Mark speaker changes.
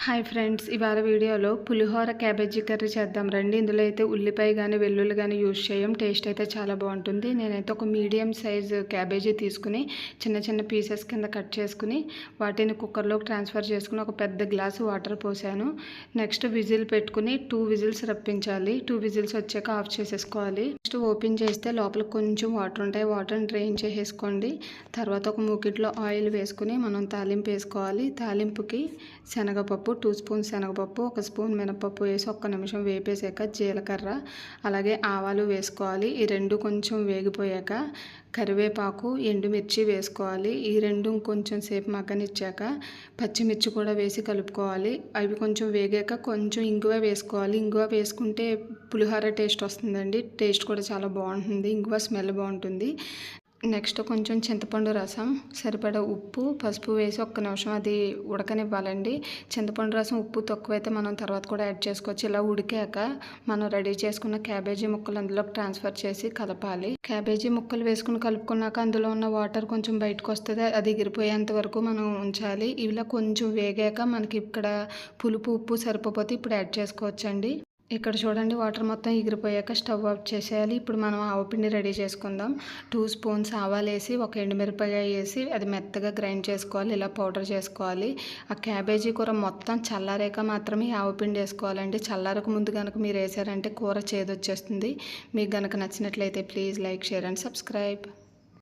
Speaker 1: Hi friends, ఇవాళ వీడియోలో పులిహోర cabbage curry చేద్దాం రండి. ఇందులో అయితే ఉల్లిపాయ కానీ వెల్లుల్లి కానీ యూజ్ చేయం. టేస్ట్ అయితే చాలా బాగుంటుంది. నేనైతే ఒక మీడియం సైజు క్యాబేజీ తీసుకుని చిన్న చిన్న పీసెస్ కింద కట్ చేసుకుని వాటిని కుక్కర్లోకి ట్రాన్స్ఫర్ చేసుకుని ఒక పెద్ద గ్లాసు వాటర్ పోసాను. నెక్స్ట్ విజిల్ పెట్టుకుని 2 విజిల్స్ రప్పించాలి. 2 విజిల్స్ వచ్చాక ఆఫ్ చేసేసుకోవాలి. నెక్స్ట్ ఓపెన్ చేస్తే లోపల కొంచెం వాటర్ ఉంటాయి. వాటర్ని డ్రైన్ చేసేసుకోండి. తర్వాత ఒక మూకిట్లో ఆయిల్ వేసుకుని మనం తాలింపు వేసుకోవాలి. తాలింపుకి శనగపప్పు 2 స్పూన్స్ శనగపప్పు, 1 స్పూన్ మినపప్పు వేసి ఒక్క నిమిషం వేపేసాక జీలకర్ర అలాగే ఆవాలు వేసుకోవాలి. ఈ రెండు కొంచెం వేగిపోయాక కరివేపాకు, ఎండుమిర్చి వేసుకోవాలి. ఈ రెండు కొంచెం సేపు మగ్గనిచ్చాక పచ్చిమిర్చి కూడా వేసి కలుపుకోవాలి. అవి కొంచెం వేగాక కొంచెం ఇంగువ వేసుకోవాలి. ఇంగువ వేసుకుంటే పులిహోర టేస్ట్ వస్తుందండి. టేస్ట్ కూడా చాలా బాగుంటుంది. ఇంగువ స్మెల్ బాగుంటుంది. నెక్స్ట్ కొంచెం చింతపండు రసం, సరిపడా ఉప్పు, పసుపు వేసి ఒక్క నిమిషం అది ఉడకనివ్వాలండి. చింతపండు రసం ఉప్పు తక్కువైతే మనం తర్వాత కూడా యాడ్ చేసుకోవచ్చు. ఇలా ఉడికాక మనం రెడీ చేసుకున్న క్యాబేజీ ముక్కలు అందులోకి ట్రాన్స్ఫర్ చేసి కలపాలి. క్యాబేజీ ముక్కలు వేసుకుని కలుపుకున్నాక అందులో ఉన్న వాటర్ కొంచెం బయటకు వస్తుంది. అది ఎగిరిపోయేంత వరకు మనం ఉంచాలి. ఇలా కొంచెం వేగాక మనకి ఇక్కడ పులుపు ఉప్పు సరిపోతే ఇప్పుడు యాడ్ చేసుకోవచ్చండి. ఇక్కడ చూడండి, వాటర్ మొత్తం ఎగిరిపోయాక స్టవ్ ఆఫ్ చేసేయాలి. ఇప్పుడు మనం ఆవపిండి రెడీ చేసుకుందాం. 2 స్పూన్స్ ఆవాలు వేసి ఒక ఎండుమిరపకాయ వేసి అది మెత్తగా గ్రైండ్ చేసుకోవాలి. ఇలా పౌడర్ చేసుకోవాలి. ఆ క్యాబేజీ కూర మొత్తం చల్లారాక మాత్రమే ఆవపిండి వేసుకోవాలండి. చల్లారక ముందు కనుక మీరు వేసారంటే కూర చేదొచ్చేస్తుంది. మీకు కనుక నచ్చినట్లయితే please like, share and subscribe.